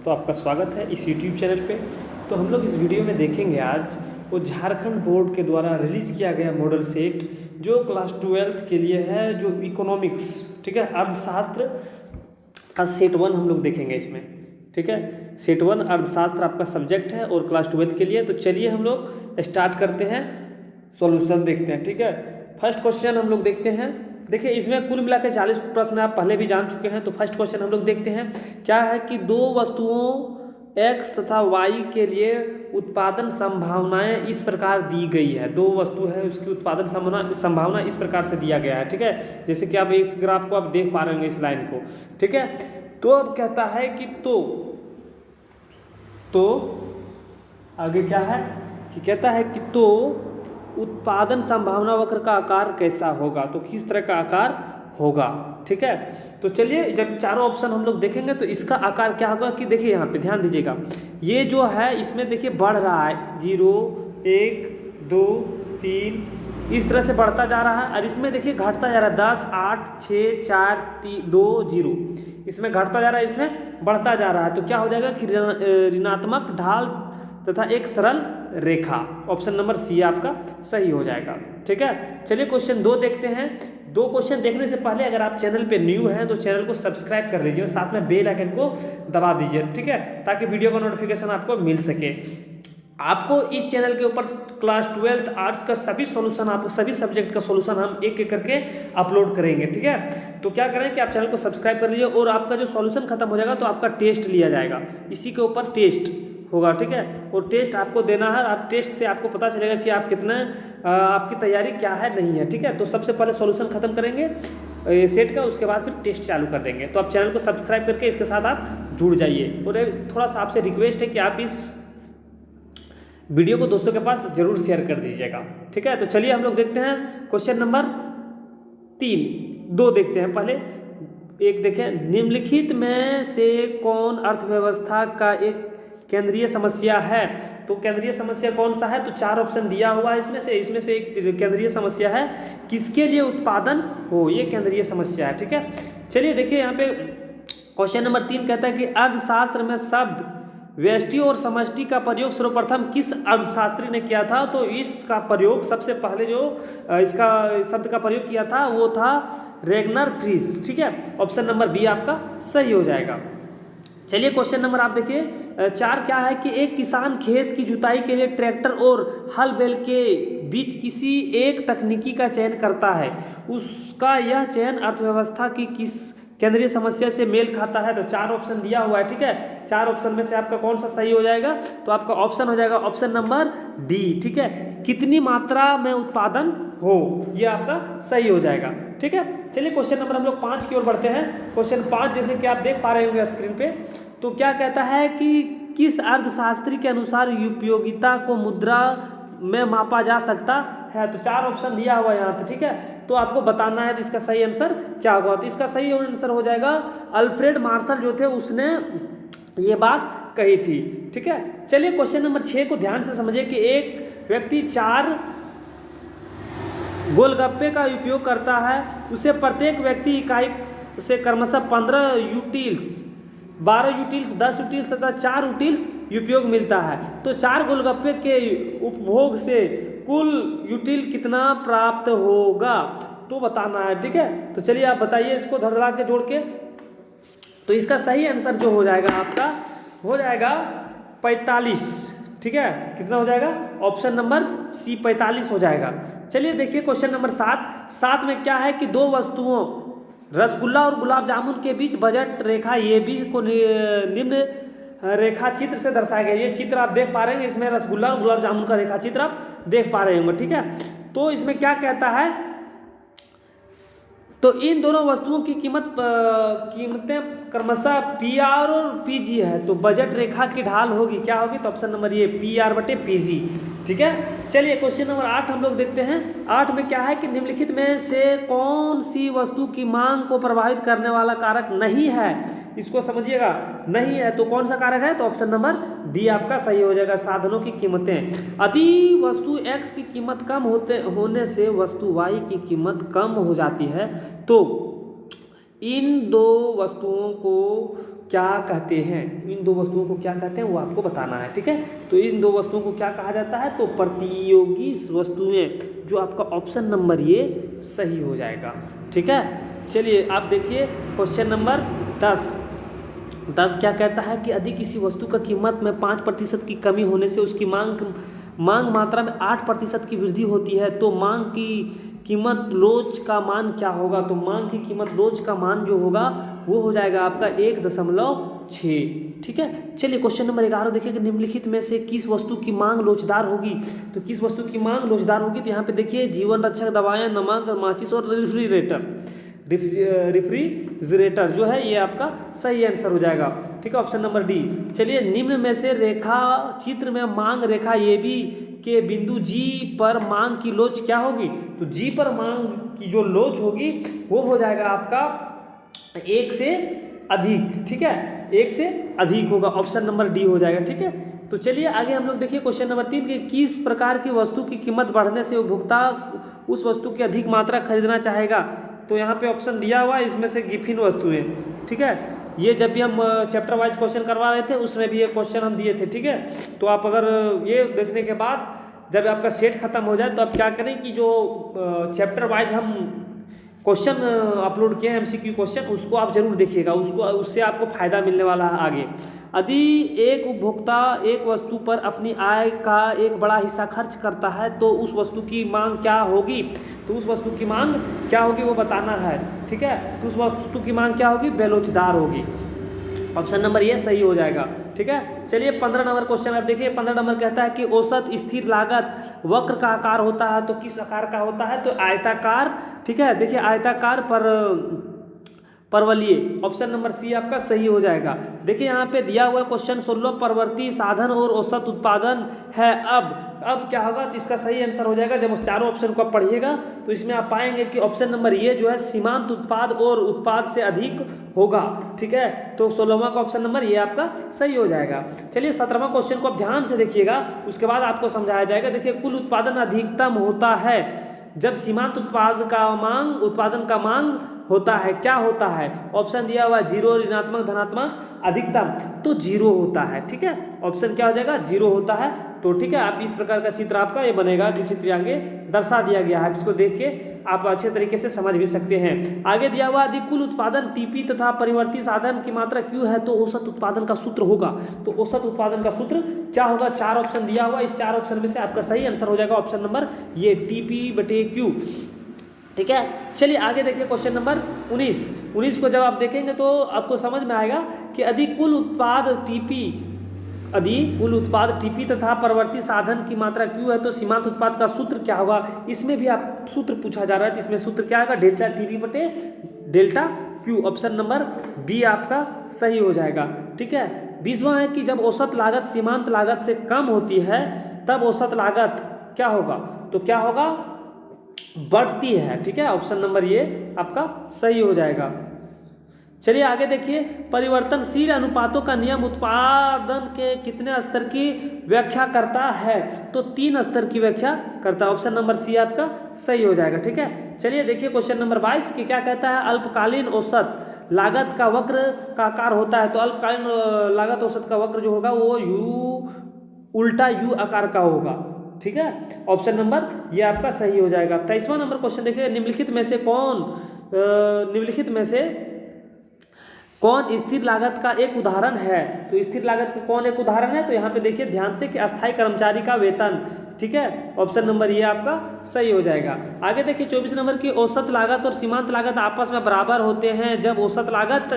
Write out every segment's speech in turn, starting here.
तो आपका स्वागत है इस YouTube चैनल पे। तो हम लोग इस वीडियो में देखेंगे आज वो झारखंड बोर्ड के द्वारा रिलीज़ किया गया मॉडल सेट जो क्लास 12th के लिए है, जो इकोनॉमिक्स, ठीक है, अर्थशास्त्र का सेट 1 हम लोग देखेंगे इसमें, ठीक है। सेट 1 अर्थशास्त्र आपका सब्जेक्ट है और क्लास 12th के लिए। तो चलिए हम लोग स्टार्ट करते हैं, सॉल्यूशन देखते हैं, ठीक है। फर्स्ट क्वेश्चन हम लोग देखते हैं। देखिए इसमें कुल मिला के 40 प्रश्न आप पहले भी जान चुके हैं। तो फर्स्ट क्वेश्चन हम लोग देखते हैं, क्या है कि दो वस्तुओं x तथा y के लिए उत्पादन संभावनाएं इस प्रकार दी गई है। दो वस्तु है, उसकी उत्पादन संभावना इस प्रकार से दिया गया है, ठीक है। जैसे कि आप इस ग्राफ को आप देख पा रहे होंगे, इस लाइन को, ठीक है। तो अब कहता है कि तो आगे क्या है कि कहता है कि तो उत्पादन संभावना वक्र का आकार कैसा होगा, तो किस तरह का आकार होगा, ठीक है। तो चलिए जब चारों ऑप्शन हम लोग देखेंगे तो इसका आकार क्या होगा कि देखिए यहाँ पे ध्यान दीजिएगा, ये जो है इसमें देखिए बढ़ रहा है, 0 1 2 3 इस तरह से बढ़ता जा रहा है, और इसमें देखिए घटता जा रहा है 10 8 6 4 3 2 0, इसमें घटता जा रहा है, इसमें बढ़ता जा रहा है। तो क्या हो जाएगा कि ऋणात्मक ढाल तथा एक सरल रेखा, ऑप्शन नंबर सी आपका सही हो जाएगा, ठीक है। चलिए क्वेश्चन 2 देखते हैं। 2 क्वेश्चन देखने से पहले अगर आप चैनल पे न्यू हैं तो चैनल को सब्सक्राइब कर लीजिए और साथ में बेल आइकन को दबा दीजिए, ठीक है, ताकि वीडियो का नोटिफिकेशन आपको मिल सके। आपको इस चैनल के ऊपर क्लास 12th आर्ट्स का सभी सॉल्यूशन, आप सभी सब्जेक्ट का सॉल्यूशन हम एक एक करके अपलोड करेंगे, ठीक है। तो क्या करें कि आप चैनल को सब्सक्राइब कर लीजिए, और आपका जो सॉल्यूशन खत्म हो जाएगा तो आपका टेस्ट लिया जाएगा, इसी के ऊपर टेस्ट होगा, ठीक है। और टेस्ट आपको देना है, आप टेस्ट से आपको पता चलेगा कि आप कितना आपकी तैयारी क्या है नहीं है, ठीक है। तो सबसे पहले सॉल्यूशन खत्म करेंगे सेट का, उसके बाद फिर टेस्ट चालू कर देंगे। तो आप चैनल को सब्सक्राइब करके इसके साथ आप जुड़ जाइए, और थोड़ा सा आपसे रिक्वेस्ट है कि आप इस वीडियो को दोस्तों के पास जरूर शेयर कर दीजिएगा, ठीक है। तो चलिए हम लोग देखते हैं क्वेश्चन नंबर 2 देखते हैं। पहले एक देखें, निम्नलिखित में से कौन अर्थव्यवस्था का एक केंद्रीय समस्या है। तो केंद्रीय समस्या कौन सा है, तो 4 ऑप्शन दिया हुआ है इसमें से एक केंद्रीय समस्या है, किसके लिए उत्पादन हो, ये केंद्रीय समस्या है, ठीक है। चलिए देखिए यहाँ पे क्वेश्चन नंबर 3 कहता है कि अर्थशास्त्र में शब्द व्यष्टि और समष्टि का प्रयोग सर्वप्रथम किस अर्थशास्त्री ने किया था। तो इसका प्रयोग सबसे पहले जो इसका शब्द का प्रयोग किया था वो था रेगनर फ्रीज, ठीक है। ऑप्शन नंबर बी आपका सही हो जाएगा। चलिए क्वेश्चन नंबर आप देखिए 4 क्या है कि एक किसान खेत की जुताई के लिए ट्रैक्टर और हल बैल के बीच किसी एक तकनीकी का चयन करता है, उसका यह चयन अर्थव्यवस्था की किस केंद्रीय समस्या से मेल खाता है। तो 4 ऑप्शन दिया हुआ है, ठीक है। 4 ऑप्शन में से आपका कौन सा सही हो जाएगा, तो आपका ऑप्शन हो जाएगा ऑप्शन नंबर डी, ठीक है। कितनी मात्रा में उत्पादन हो, ये आपका सही हो जाएगा, ठीक है। चलिए क्वेश्चन नंबर हम लोग 5 की ओर बढ़ते हैं। क्वेश्चन 5 जैसे कि आप देख पा रहे होंगे स्क्रीन पे, तो क्या कहता है कि किस अर्थशास्त्री के अनुसार उपयोगिता को मुद्रा में मापा जा सकता है। तो 4 ऑप्शन दिया हुआ है यहाँ पे, ठीक है। तो आपको बताना है तो इसका सही आंसर क्या होगा। तो इसका सही आंसर हो जाएगा अल्फ्रेड मार्शल जो थे उसने ये बात कही थी, ठीक है। चलिए क्वेश्चन नंबर 6 को ध्यान से समझिए कि एक व्यक्ति 4 गोलगप्पे का उपयोग करता है, उसे प्रत्येक व्यक्ति इकाई से क्रमशः 15 यूटिल्स, 12 यूटिल्स, 10 यूटिल्स तथा 4 यूटिल्स उपयोग मिलता है। तो 4 गोलगप्पे के उपभोग से कुल यूटिल कितना प्राप्त होगा, तो बताना है, ठीक है। तो चलिए आप बताइए इसको धड़धड़ा के जोड़ के। तो इसका सही आंसर जो हो जाएगा आपका हो जाएगा 45, ठीक है। कितना हो जाएगा, ऑप्शन नंबर सी 45 हो जाएगा। चलिए देखिए क्वेश्चन नंबर 7 में क्या है कि दो वस्तुओं रसगुल्ला और गुलाब जामुन के बीच बजट रेखा ये भी को निम्न रेखा चित्र से दर्शाया गया। ये चित्र आप देख पा रहे हैं, इसमें रसगुल्ला और गुलाब जामुन का रेखा चित्र आप देख पा रहे होंगे, ठीक है। तो इसमें क्या कहता है, तो इन दोनों वस्तुओं की कीमतें क्रमशः PR और PG है। तो बजट रेखा की ढाल होगी क्या होगी, तो ऑप्शन नंबर ये PR/PG, ठीक है। चलिए क्वेश्चन नंबर 8 हम लोग देखते हैं। 8 में क्या है कि निम्नलिखित में से कौन सी वस्तु की मांग को प्रभावित करने वाला कारक नहीं है, इसको समझिएगा, नहीं है तो कौन सा कारक है, तो ऑप्शन नंबर डी आपका सही हो जाएगा, साधनों की कीमतें। यदि वस्तु X की कीमत कम होने से वस्तु Y की कीमत कम हो जाती है, तो इन दो वस्तुओं को क्या कहते हैं, इन दो वस्तुओं को क्या कहते हैं वो आपको बताना है, ठीक है। तो इन दो वस्तुओं को क्या कहा जाता है, तो प्रतियोगी वस्तुएं, जो आपका ऑप्शन नंबर ये सही हो जाएगा, ठीक है। चलिए आप देखिए क्वेश्चन नंबर 10 क्या कहता है कि यदि किसी वस्तु का कीमत में 5% की कमी होने से उसकी मांग मात्रा में 8% की वृद्धि होती है, तो मांग की कीमत रोज का मान क्या होगा। तो मांग की कीमत रोज का मान जो होगा वो हो जाएगा आपका 1.6, ठीक है। चलिए क्वेश्चन नंबर 11 देखिए कि निम्नलिखित में से किस वस्तु की मांग लोचदार होगी। तो किस वस्तु की मांग लोचदार होगी, तो यहाँ पे देखिए जीवन रक्षक दवाएं, नमक, माचिस और रेफ्रिजरेटर जो है ये आपका सही आंसर हो जाएगा, ठीक है, ऑप्शन नंबर डी। चलिए निम्न में से रेखा चित्र में मांग रेखा ए बी के बिंदु जी पर मांग की लोच क्या होगी। तो जी पर मांग की जो लोच होगी वो हो जाएगा आपका 1 से अधिक, ठीक है, 1 से अधिक होगा, ऑप्शन नंबर डी हो जाएगा, ठीक है। तो चलिए आगे हम लोग देखिए क्वेश्चन नंबर 3 कि किस प्रकार की वस्तु की कीमत बढ़ने से उपभोक्ता उस वस्तु की अधिक मात्रा खरीदना चाहेगा। तो यहाँ पे ऑप्शन दिया हुआ है इसमें से गिफिन वस्तुएं, ठीक है। ये जब भी हम चैप्टर वाइज क्वेश्चन करवा रहे थे उसमें भी ये क्वेश्चन हम दिए थे, ठीक है। तो आप अगर ये देखने के बाद जब आपका सेट खत्म हो जाए तो आप क्या करें कि जो चैप्टर वाइज हम क्वेश्चन अपलोड किए हैं MCQ क्वेश्चन, उसको आप जरूर देखिएगा, उससे आपको फायदा मिलने वाला है आगे। यदि एक उपभोक्ता एक वस्तु पर अपनी आय का एक बड़ा हिस्सा खर्च करता है तो उस वस्तु की मांग क्या होगी। तो उस वस्तु की मांग क्या होगी वो बताना है, ठीक है। तो उस वस्तु की मांग क्या होगी, बेलोचदार होगी, ऑप्शन नंबर ये सही हो जाएगा, ठीक है। चलिए 15 नंबर क्वेश्चन आप देखिए। 15 नंबर कहता है कि औसत स्थिर लागत वक्र का आकार होता है, तो किस आकार का होता है, तो आयताकार, ठीक है। देखिए आयताकार पर परवलयीय, ऑप्शन नंबर सी आपका सही हो जाएगा। देखिए यहाँ पे दिया हुआ क्वेश्चन 16 परवर्ती साधन और औसत उत्पादन है। अब क्या होगा, तो इसका सही आंसर हो जाएगा। जब उस चारों ऑप्शन को आप पढ़िएगा तो इसमें आप पाएंगे कि ऑप्शन नंबर ये जो है सीमांत उत्पाद और उत्पाद से अधिक होगा, ठीक है। तो 16वां का ऑप्शन नंबर ये आपका सही हो जाएगा। चलिए 17वां क्वेश्चन को आप ध्यान से देखिएगा, उसके बाद आपको समझाया जाएगा। देखिए कुल उत्पादन अधिकतम होता है जब सीमांत उत्पादन का मांग होता है, क्या होता है, ऑप्शन दिया हुआ 0, ऋणात्मक, धनात्मक, अधिकतम, तो 0 होता है, ठीक है। ऑप्शन क्या हो जाएगा, 0 होता है। तो ठीक है, आप इस प्रकार का चित्र आपका ये बनेगा जो चित्र आगे दर्शा दिया गया है, इसको देख के आप अच्छे तरीके से समझ भी सकते हैं। आगे दिया हुआ यदि कुल उत्पादन टीपी तथा परिवर्ती साधन की मात्रा क्यू है तो औसत उत्पादन का सूत्र होगा। तो औसत उत्पादन का सूत्र क्या होगा, 4 ऑप्शन दिया हुआ, इस 4 ऑप्शन में से आपका सही आंसर हो जाएगा ऑप्शन नंबर ये TP/Q, ठीक है। चलिए आगे देखिए क्वेश्चन नंबर 19 को जब आप देखेंगे तो आपको समझ में आएगा कि यदि कुल उत्पाद टीपी तथा परवर्ती साधन की मात्रा क्यू है तो सीमांत उत्पाद का सूत्र क्या होगा। इसमें भी आप सूत्र पूछा जा रहा है, तो इसमें सूत्र क्या होगा, डेल्टा TP/डेल्टा Q, ऑप्शन नंबर बी आपका सही हो जाएगा, ठीक है। 20वां है कि जब औसत लागत सीमांत लागत से कम होती है तब औसत लागत क्या होगा, तो क्या होगा, बढ़ती है, ठीक है, ऑप्शन नंबर ये आपका सही हो जाएगा। चलिए आगे देखिए, परिवर्तनशील अनुपातों का नियम उत्पादन के कितने स्तर की व्याख्या करता है, तो 3 स्तर की व्याख्या करता है, ऑप्शन नंबर सी आपका सही हो जाएगा, ठीक है। चलिए देखिए क्वेश्चन नंबर 22 की क्या कहता है, अल्पकालीन औसत लागत का वक्र का आकार होता है। तो अल्पकालीन लागत औसत का वक्र जो होगा वो उल्टा U आकार का होगा, ठीक है, ऑप्शन नंबर ये आपका सही हो जाएगा। 23वां नंबर क्वेश्चन देखिए, निम्नलिखित में से कौन स्थिर लागत का एक उदाहरण है। तो स्थिर लागत का कौन एक उदाहरण है, तो यहाँ पे देखिए ध्यान से कि अस्थायी कर्मचारी का वेतन, ठीक है, ऑप्शन नंबर ये आपका सही हो जाएगा। आगे देखिए 24 नंबर की औसत लागत और सीमांत लागत आपस में बराबर होते हैं जब औसत लागत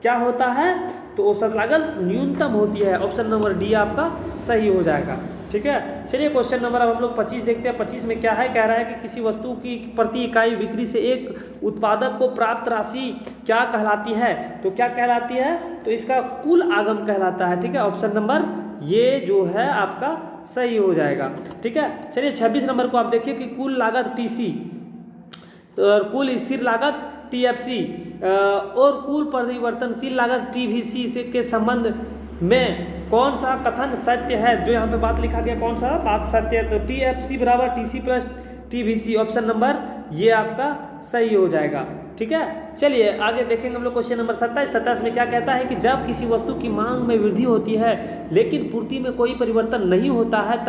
क्या होता है, तो औसत लागत न्यूनतम होती है, ऑप्शन नंबर डी आपका सही हो जाएगा, ठीक है। चलिए क्वेश्चन नंबर अब हम लोग 25 देखते हैं। 25 में क्या है, कह रहा है कि किसी वस्तु की प्रति इकाई बिक्री से एक उत्पादक को प्राप्त राशि क्या कहलाती है। तो क्या कहलाती है, तो इसका कुल आगम कहलाता है, ठीक है, ऑप्शन नंबर ये जो है आपका सही हो जाएगा, ठीक है। चलिए 26 नंबर को आप देखिए कि कुल लागत TC और कुल स्थिर लागत TFC और कुल परिवर्तनशील लागत TVC से के संबंध में कौन सा कथन सत्य है। जो यहाँ पे बात लिखा गया कौन सा बात सत्य है, तो TFC बराबर TC + TVC, ऑप्शन नंबर ये आपका सही हो जाएगा, ठीक है। चलिए आगे देखेंगे हम लोग क्वेश्चन नंबर 27। 27 में क्या कहता है कि जब किसी वस्तु की मांग में वृद्धि होती है लेकिन पूर्ति में कोई परिवर्तन नहीं होता है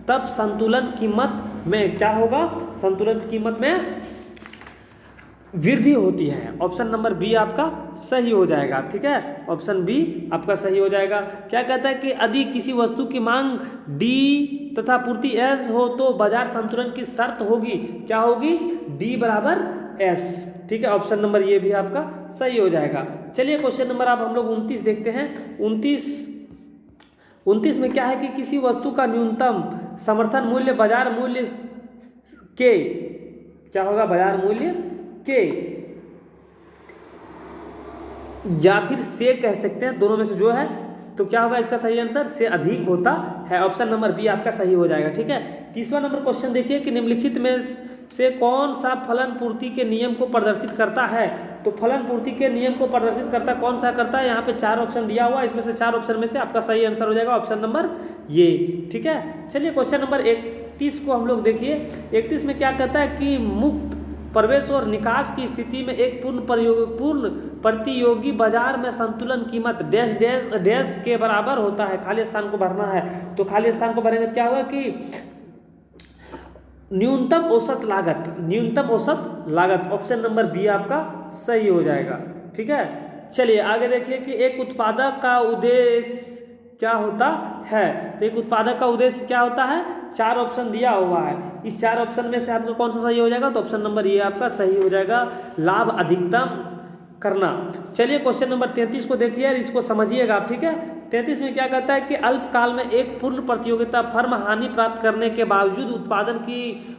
तब संतुलन कीमत में क्या होगा, संतुलन कीमत में वृद्धि होती है। ऑप्शन नंबर बी आपका सही हो जाएगा। ठीक है, ऑप्शन बी आपका सही हो जाएगा। क्या कहता है कि यदि किसी वस्तु की मांग डी तथा पूर्ति एस हो तो बाजार संतुलन की शर्त होगी, क्या होगी, डी बराबर एस। ठीक है, ऑप्शन नंबर ये भी आपका सही हो जाएगा। चलिए क्वेश्चन नंबर आप हम लोग 29 देखते हैं। 29 में क्या है कि किसी वस्तु का न्यूनतम समर्थन मूल्य बाजार मूल्य के क्या होगा, बाजार मूल्य के या फिर से कह सकते हैं, दोनों में से जो है तो क्या होगा इसका सही आंसर, से अधिक होता है। ऑप्शन नंबर बी आपका सही हो जाएगा। ठीक है, 30वां नंबर क्वेश्चन देखिए कि निम्नलिखित में से कौन सा फलन पूर्ति के नियम को प्रदर्शित करता है। तो फलन पूर्ति के नियम को प्रदर्शित करता कौन सा करता है, यहाँ पे 4 ऑप्शन दिया हुआ है, इसमें से 4 ऑप्शन में से आपका सही आंसर हो जाएगा ऑप्शन नंबर ये। ठीक है, चलिए क्वेश्चन नंबर 31 को हम लोग देखिए। 31 में क्या कहता है कि मुक्त प्रवेश और निकास की स्थिति में एक पूर्ण प्रतियोगी बाजार में संतुलन कीमत डैश डैश डैश के बराबर होता है। खाली स्थान को भरना है, तो खाली स्थान को भरेंगे तो क्या होगा कि न्यूनतम औसत लागत, न्यूनतम औसत लागत। ऑप्शन नंबर बी आपका सही हो जाएगा। ठीक है, चलिए आगे देखिए कि एक उत्पादक का उद्देश्य क्या होता है। तो एक उत्पादक का उद्देश्य क्या होता है, 4 ऑप्शन दिया हुआ है। इस 4 ऑप्शन में से आपका कौन सा सही हो जाएगा, तो ऑप्शन नंबर ये आपका सही हो जाएगा, लाभ अधिकतम करना। चलिए क्वेश्चन नंबर 33 को देखिए और इसको समझिएगा आप। ठीक है, 33 में क्या कहता है कि अल्पकाल में एक पूर्ण प्रतियोगिता फर्म हानि प्राप्त करने के बावजूद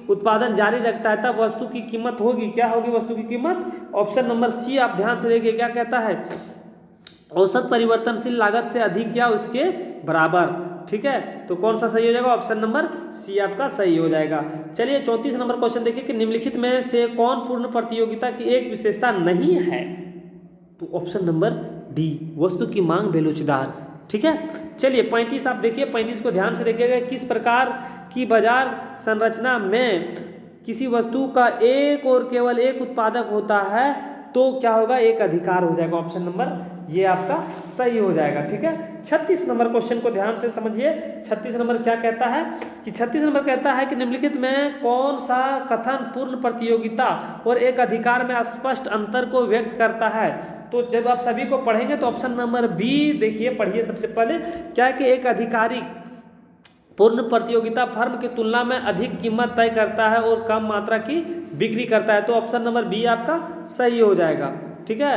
उत्पादन जारी रखता है, तब वस्तु की कीमत होगी, क्या होगी वस्तु की कीमत, ऑप्शन नंबर सी आप ध्यान से देखिए। क्या कहता है, औसत परिवर्तनशील लागत से अधिक या उसके बराबर। ठीक है, तो कौन सा सही हो जाएगा, ऑप्शन नंबर सी आपका सही हो जाएगा। चलिए 34 नंबर क्वेश्चन देखिए कि निम्नलिखित में से कौन पूर्ण प्रतियोगिता की एक विशेषता नहीं है। तो ऑप्शन नंबर डी, वस्तु की मांग बेलोचदार। ठीक है, चलिए 35 आप देखिए, 35 को ध्यान से देखिएगा। किस प्रकार की बाजार संरचना में किसी वस्तु का एक और केवल एक उत्पादक होता है तो क्या होगा, एक अधिकार हो जाएगा। ऑप्शन नंबर ये आपका सही हो जाएगा। ठीक है, 36 नंबर क्वेश्चन को ध्यान से समझिए। 36 नंबर क्या कहता है कि 36 नंबर कहता है कि निम्नलिखित में कौन सा कथन पूर्ण प्रतियोगिता और एक अधिकार में स्पष्ट अंतर को व्यक्त करता है। तो जब आप सभी को पढ़ेंगे तो ऑप्शन नंबर बी देखिए, पढ़िए सबसे पहले। क्या है कि एक अधिकारी पूर्ण प्रतियोगिता फर्म की तुलना में अधिक कीमत तय करता है और कम मात्रा की बिक्री करता है। तो ऑप्शन नंबर बी आपका सही हो जाएगा। ठीक है,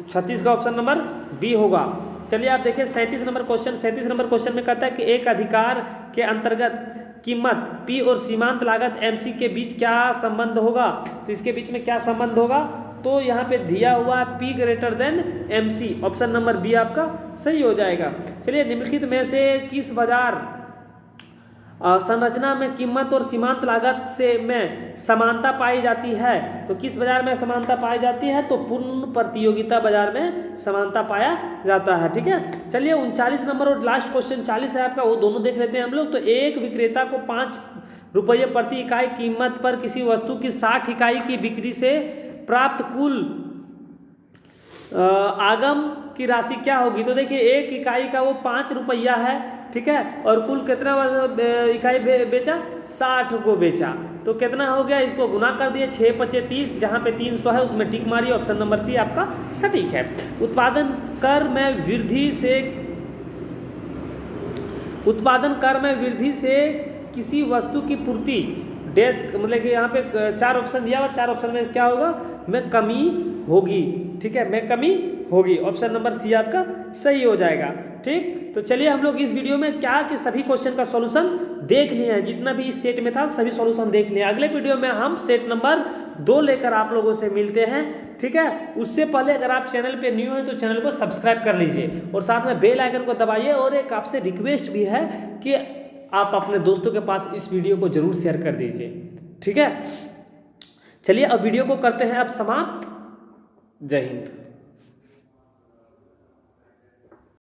36 का ऑप्शन नंबर बी होगा। चलिए आप देखिए 37 नंबर क्वेश्चन। 37 नंबर क्वेश्चन में कहता है कि एक अधिकार के अंतर्गत कीमत पी और सीमांत लागत एमसी के बीच क्या संबंध होगा। तो इसके बीच में क्या संबंध होगा, तो यहाँ पे दिया हुआ P greater than MC. Option number B आपका सही हो जाएगा। चलिए निम्नलिखित में से किस बाजार संरचना में कीमत और सीमांत लागत से में समानता पाई जाती है। तो किस बाजार में समानता पाई जाती है, तो पूर्ण प्रतियोगिता बाजार में समानता पाया जाता है। ठीक है, चलिए 39 नंबर और लास्ट क्वेश्चन 40 है आपका, वो दोनों देख लेते हैं हम लोग। तो एक विक्रेता को 5 रुपये प्रति इकाई कीमत पर किसी वस्तु की 60 इकाई की बिक्री से प्राप्त कुल आगम की राशि क्या होगी। तो देखिए एक इकाई का वो 5 रुपया है। ठीक है, और कुल कितना इकाई बेचा, 60 को बेचा। तो कितना हो गया, इसको गुना कर दिए, 6 पचे 30, जहाँ पे 300 है उसमें टिक मारिए। ऑप्शन नंबर सी आपका सटीक है। उत्पादन कर में वृद्धि से किसी वस्तु की पूर्ति डेस्क, मतलब कि यहाँ पे 4 ऑप्शन दिया हुआ, 4 ऑप्शन में क्या होगा, में कमी होगी। ठीक है, में कमी होगी। ऑप्शन नंबर सी आपका सही हो जाएगा। ठीक, तो चलिए हम लोग इस वीडियो में क्या कि सभी क्वेश्चन का सॉल्यूशन देख लिए हैं, जितना भी इस सेट में था सभी सॉल्यूशन देख लिए। अगले वीडियो में हम सेट नंबर 2 लेकर आप लोगों से मिलते हैं। ठीक है, उससे पहले अगर आप चैनल पे न्यू हैं तो चैनल को सब्सक्राइब कर लीजिए और साथ में बेल आइकन को दबाइए। और एक आपसे रिक्वेस्ट भी है कि आप अपने दोस्तों के पास इस वीडियो को जरूर शेयर कर दीजिए। ठीक है, चलिए अब वीडियो को करते हैं अब समाप्त। जय हिंद।